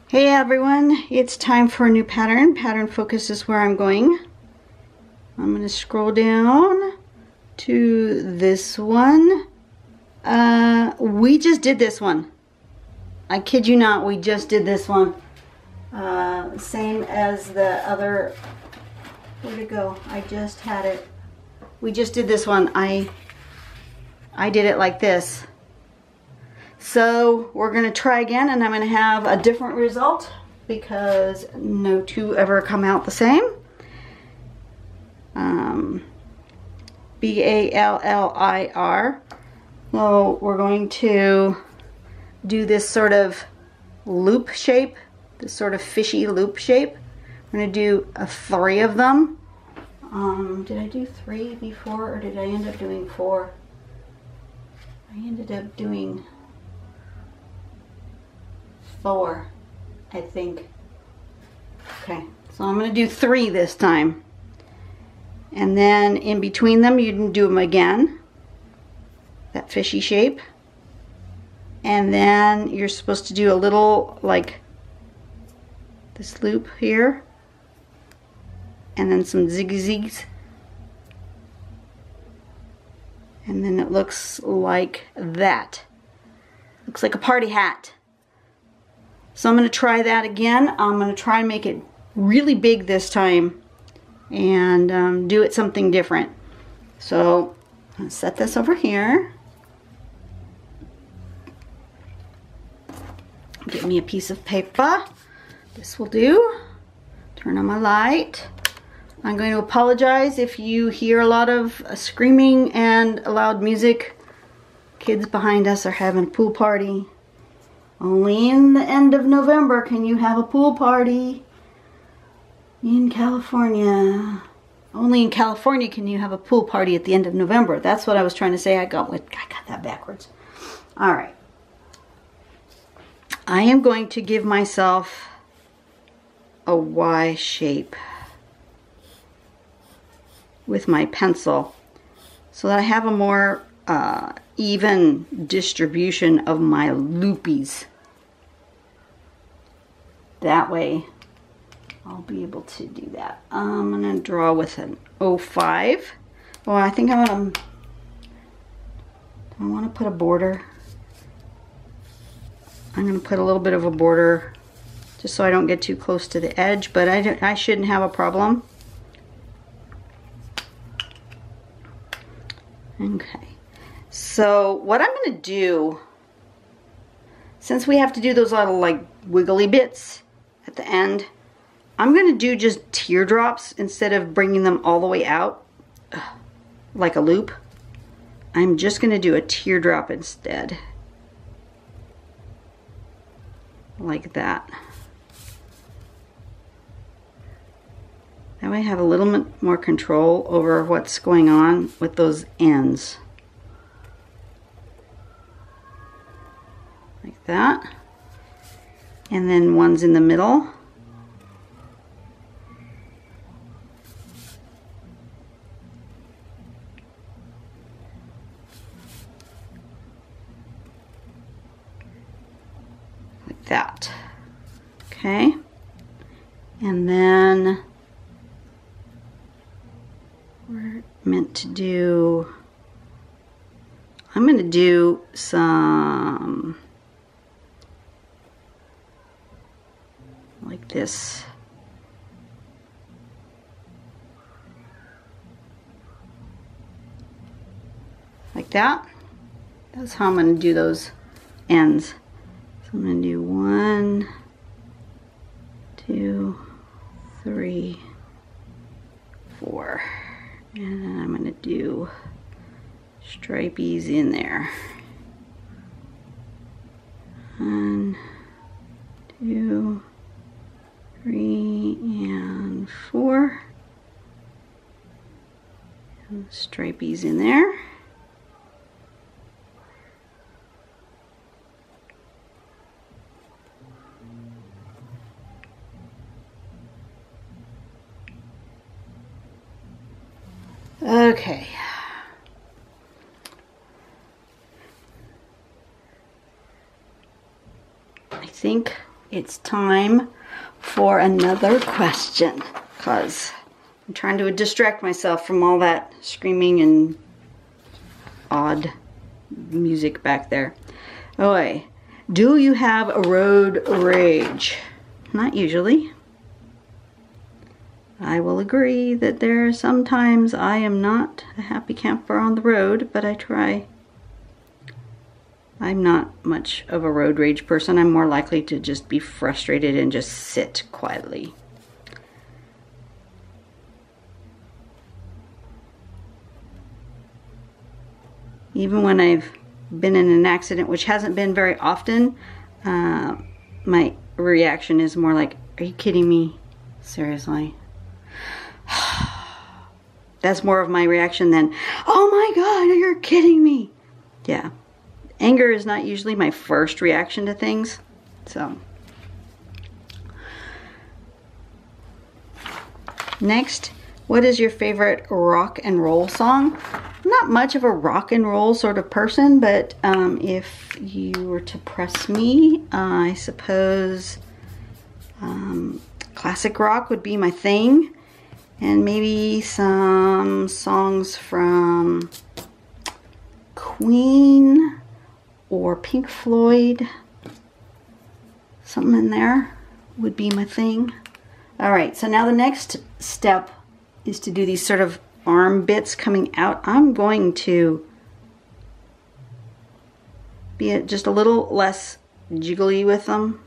Hey everyone, it's time for a new pattern. Pattern focus is where I'm going. I'm going to scroll down to this one. We just did this one. I kid you not, we just did this one. Same as the other. Where'd it go? I just had it. We just did this one. I did it like this. So we're going to try again, and I'm going to have a different result because no two ever come out the same. Ballir. So we're going to do this sort of loop shape, this sort of fishy loop shape. I'm going to do 3 of them. Did I do 3 before, or did I end up doing 4? I ended up doing 4, I think. Okay, so I'm going to do 3 this time. And then in between them, you can do them again. That fishy shape. And then you're supposed to do a little, like, this loop here. And then some zigzags. And then it looks like that. Looks like a party hat. So I'm going to try that again. I'm going to try and make it really big this time and do it something different. So I'm going to set this over here. Get me a piece of paper. This will do. Turn on my light. I'm going to apologize if you hear a lot of screaming and loud music. Kids behind us are having a pool party. Only in the end of November can you have a pool party in California. Only in California can you have a pool party at the end of November. That's what I was trying to say. I got that backwards. All right. I am going to give myself a Y shape with my pencil so that I have a more even distribution of my loopies. That way I'll be able to do that. I'm going to draw with an 05. Oh, I think I want to, do I want to put a border? I'm going to put a little bit of a border just so I don't get too close to the edge, but I shouldn't have a problem. Okay, so what I'm going to do, since we have to do those little like wiggly bits at the end, I'm going to do just teardrops instead of bringing them all the way out like a loop. I'm just going to do a teardrop instead, like that. That way I have a little bit more control over what's going on with those ends. Like that. And then one's in the middle. Like that. Okay. And then we're meant to do, I'm going to do some like this. Like that. That's how I'm going to do those ends. So I'm going to do 1, 2, 3, 4. And then I'm going to do stripies in there. 1, 2, 3, and 4. And stripies in there. Okay. I think it's time for another question, because I'm trying to distract myself from all that screaming and odd music back there. Okay, do you have a road rage? Not usually. I will agree that there are sometimes I am not a happy camper on the road, but I try. I'm not much of a road rage person. I'm more likely to just be frustrated and just sit quietly. Even when I've been in an accident, which hasn't been very often, my reaction is more like, are you kidding me? Seriously? That's more of my reaction than, oh my God, you're kidding me. Yeah. Anger is not usually my first reaction to things. So. Next, what is your favorite rock and roll song? I'm not much of a rock and roll sort of person, but if you were to press me, I suppose classic rock would be my thing. And maybe some songs from Queen or Pink Floyd. Something in there would be my thing. Alright, so now the next step is to do these sort of arm bits coming out. I'm going to be just a little less jiggly with them.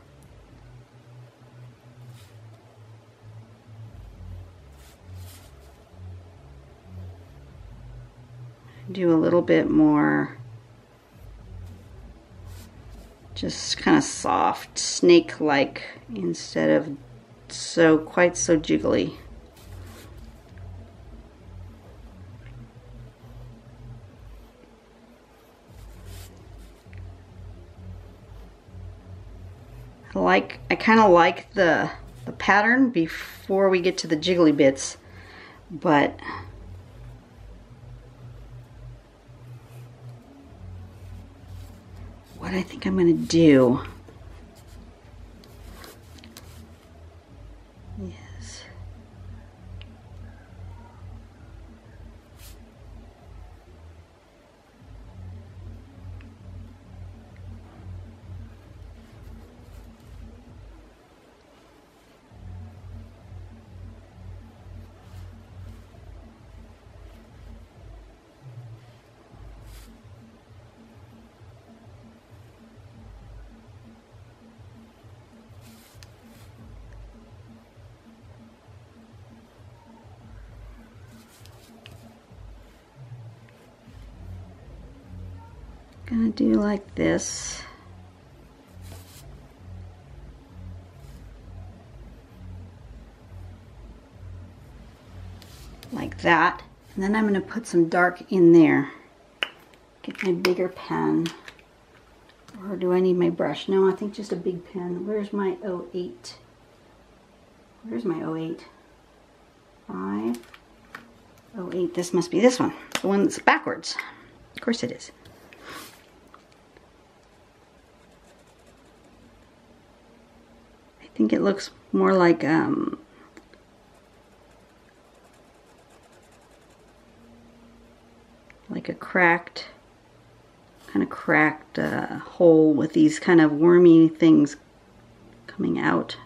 Do a little bit more just kind of soft, snake-like, instead of quite so jiggly. I kind of like the pattern before we get to the jiggly bits, but what I think I'm going to do is gonna do like this. Like that. And then I'm gonna put some dark in there. Get my bigger pen. Or do I need my brush? No, I think just a big pen. Where's my 08? Where's my 08? 5. 08, this must be this one. The one that's backwards. Of course it is. I think it looks more like a cracked, kind of cracked hole with these kind of wormy things coming out.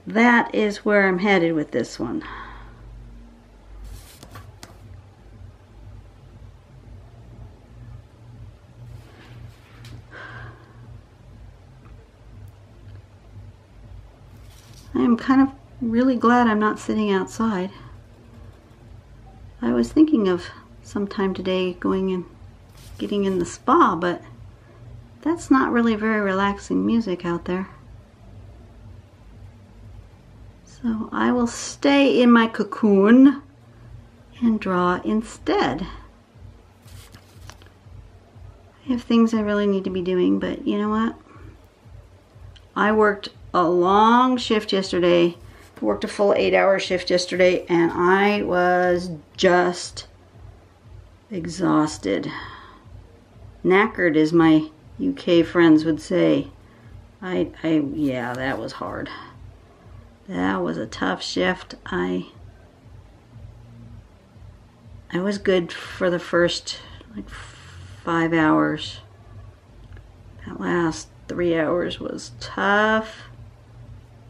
That is where I'm headed with this one. I am kind of really glad I'm not sitting outside. I was thinking of sometime today going and getting in the spa, but that's not really very relaxing music out there. So I will stay in my cocoon and draw instead. I have things I really need to be doing, but you know what? I worked a long shift yesterday. I worked a full 8-hour shift yesterday, and I was just exhausted. Knackered is my UK friends would say. Yeah, that was hard. That was a tough shift. I was good for the first like 5 hours. That last 3 hours was tough.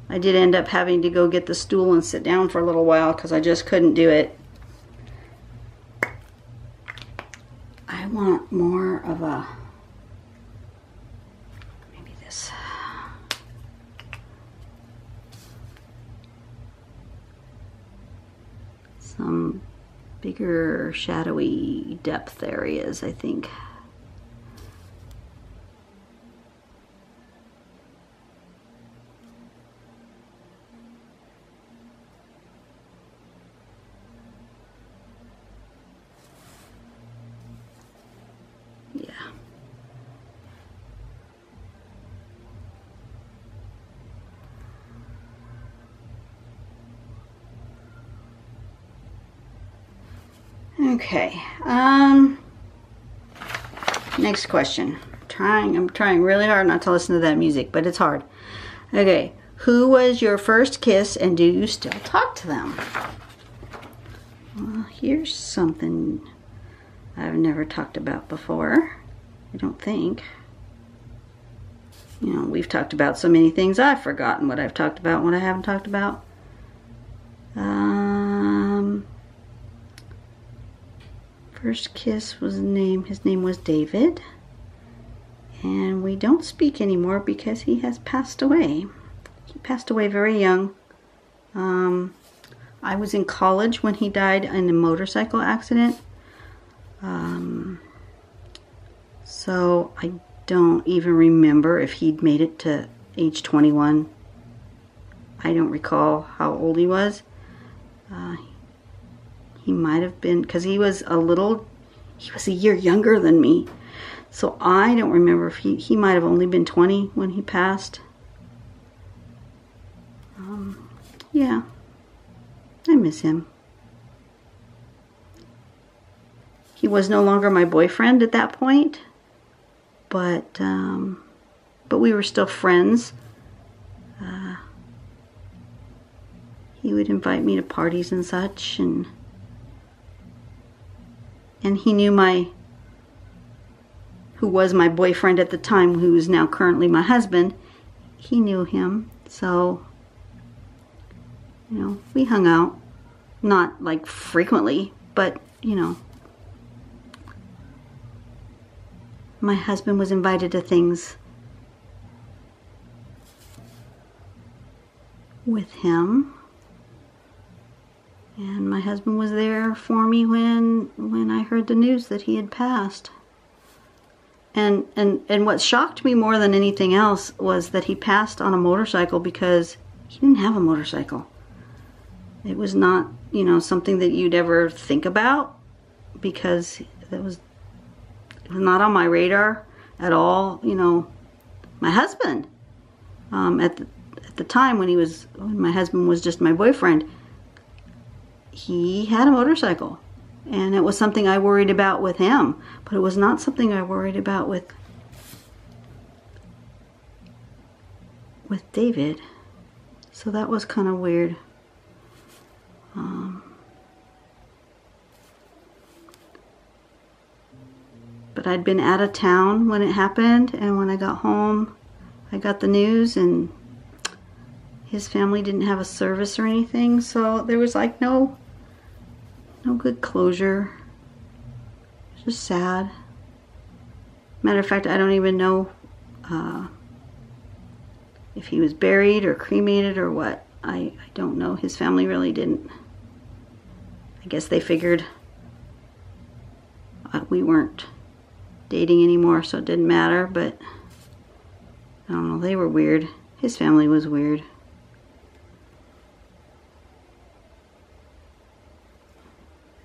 I did end up having to go get the stool and sit down for a little while because I just couldn't do it. I want more of a, maybe this. Some bigger shadowy depth areas, I think. Okay, next question. I'm trying really hard not to listen to that music, but it's hard. Okay, who was your first kiss and do you still talk to them? Well, here's something I've never talked about before, I don't think. You know, we've talked about so many things, I've forgotten what I've talked about, what I haven't talked about. First kiss was his name was David, and we don't speak anymore because he has passed away. He passed away very young. I was in college when he died in a motorcycle accident. So I don't even remember if he'd made it to age 21. I don't recall how old he was. He might have been, because he was a year younger than me. So I don't remember if he might have only been 20 when he passed. Yeah, I miss him. He was no longer my boyfriend at that point, but we were still friends. He would invite me to parties and such, and he knew who was my boyfriend at the time, who is now currently my husband. He knew him, so, you know, we hung out. Not like frequently, but, you know. My husband was invited to things with him. And my husband was there for me when I heard the news that he had passed. And what shocked me more than anything else was that he passed on a motorcycle, because he didn't have a motorcycle. It was not, you know, something that you'd ever think about, because it was not on my radar at all. You know, my husband, at the time when my husband was just my boyfriend, he had a motorcycle, and it was something I worried about with him, but it was not something I worried about with David. So that was kind of weird. But I'd been out of town when it happened, and when I got home, I got the news, and his family didn't have a service or anything, so there was like no good closure. It was just sad. Matter of fact, I don't even know if he was buried or cremated or what. I don't know. His family really didn't. I guess they figured we weren't dating anymore, so it didn't matter, but I don't know, they were weird. His family was weird.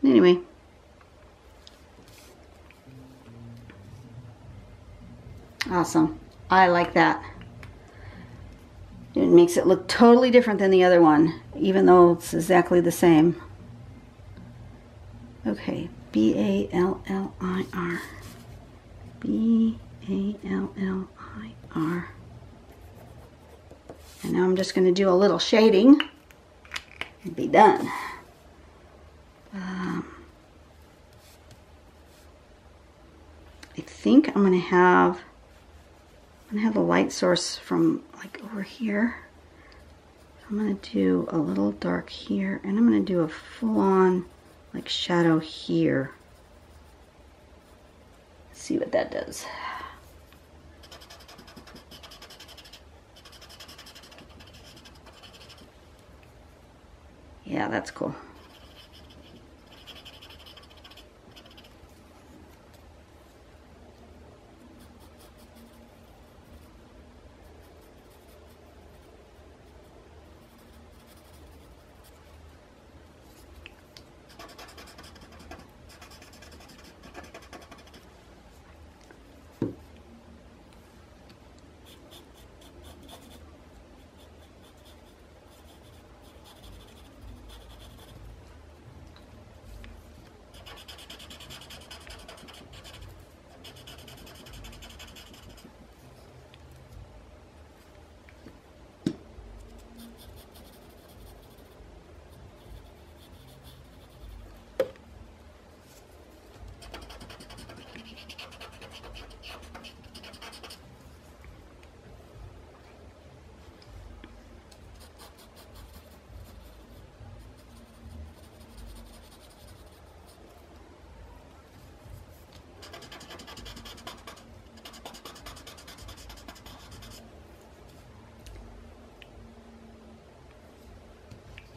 Anyway. Awesome. I like that. It makes it look totally different than the other one, even though it's exactly the same. Okay, Ballir. Ballir. A-L-L-I-R. And now I'm just going to do a little shading and be done. I think I'm going to have the light source from like over here. I'm going to do a little dark here, and I'm going to do a full-on like shadow here. Let's see what that does. Yeah, that's cool.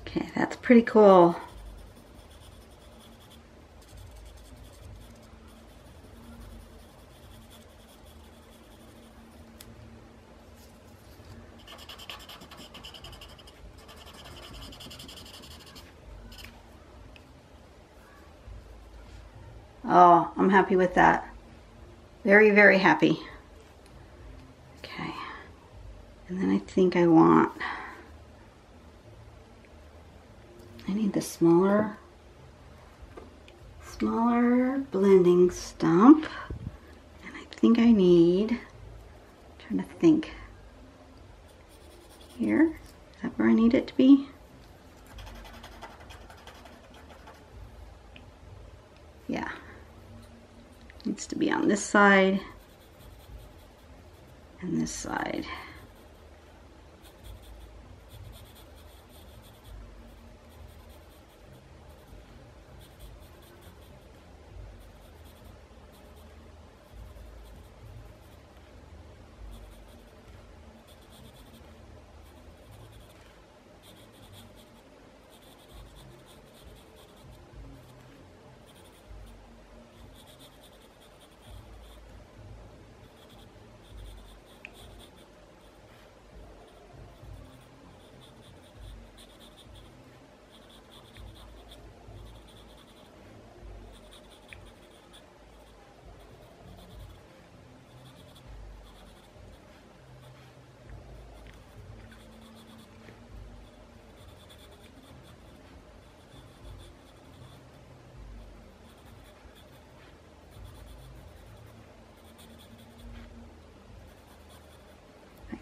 Okay, that's pretty cool. Oh, I'm happy with that. Very, very happy. Okay. And then I think I need the smaller blending stump. And I think I need, I'm trying to think, here, is that where I need it to be? Yeah, needs to be on this side and this side.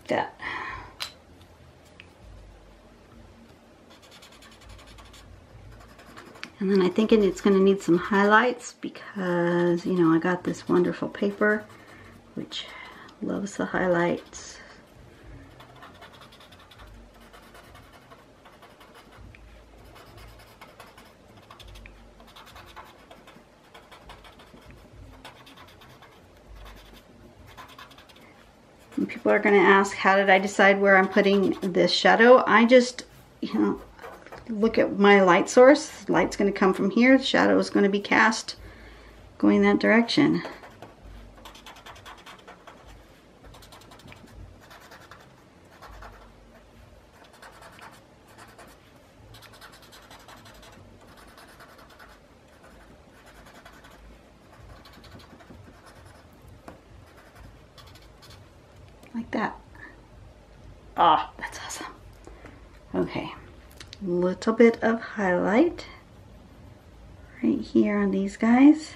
That. And then I think it's going to need some highlights because, you know, I got this wonderful paper which loves the highlights. And people are going to ask, how did I decide where I'm putting this shadow? I just, you know, look at my light source. Light's going to come from here. The shadow is going to be cast going that direction. Like that. Ah, oh, that's awesome. Okay, a little bit of highlight right here on these guys.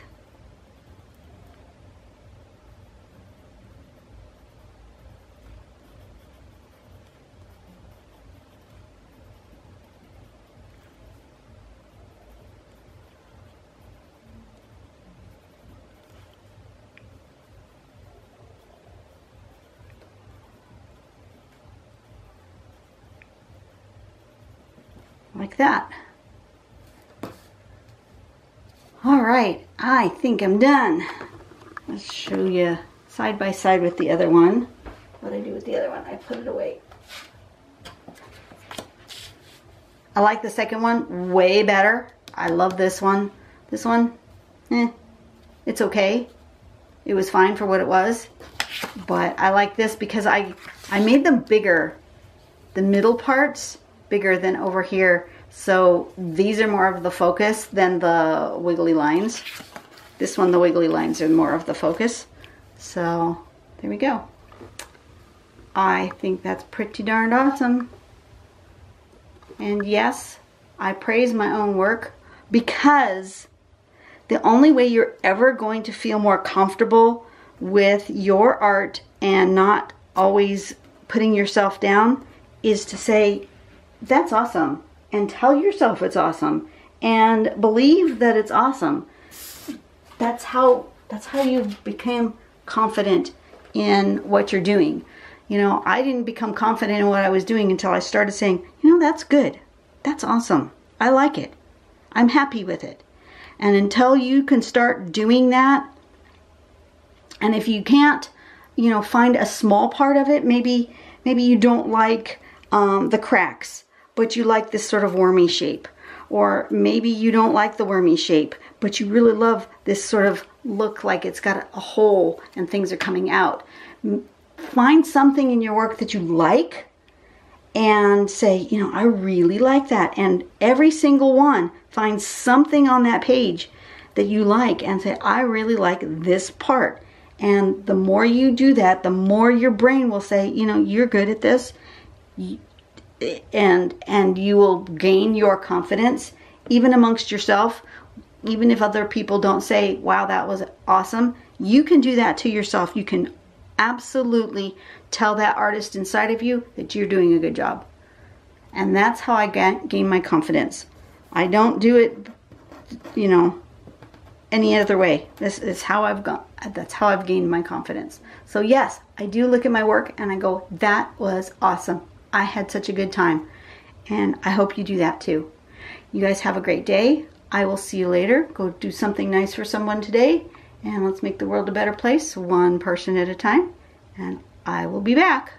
like that. All right, I think I'm done. Let's show you side by side with the other one. What I do with the other one, I put it away. I like the second one way better. I love this one. This one, it's okay. It was fine for what it was. But I like this because I made them bigger. The middle parts bigger than over here. So these are more of the focus than the wiggly lines. This one, the wiggly lines are more of the focus. So there we go. I think that's pretty darned awesome. And yes, I praise my own work because the only way you're ever going to feel more comfortable with your art and not always putting yourself down is to say, that's awesome. And tell yourself it's awesome. And believe that it's awesome. That's how you became confident in what you're doing. You know, I didn't become confident in what I was doing until I started saying, you know, that's good. That's awesome. I like it. I'm happy with it. And until you can start doing that, and if you can't, you know, find a small part of it, maybe you don't like the cracks, but you like this sort of wormy shape. Or maybe you don't like the wormy shape, but you really love this sort of look like it's got a hole and things are coming out. Find something in your work that you like and say, you know, I really like that. And every single one, find something on that page that you like and say, I really like this part. And the more you do that, the more your brain will say, you know, you're good at this. And you will gain your confidence, even amongst yourself. Even if other people don't say, wow, that was awesome, you can do that to yourself. You can absolutely tell that artist inside of you that you're doing a good job. And that's how I gain my confidence. I don't do it, you know, any other way. This is how that's how I've gained my confidence. So yes, I do look at my work and I go, that was awesome. I had such a good time. And I hope you do that too. You guys have a great day. I will see you later. Go do something nice for someone today. And let's make the world a better place, one person at a time. And I will be back.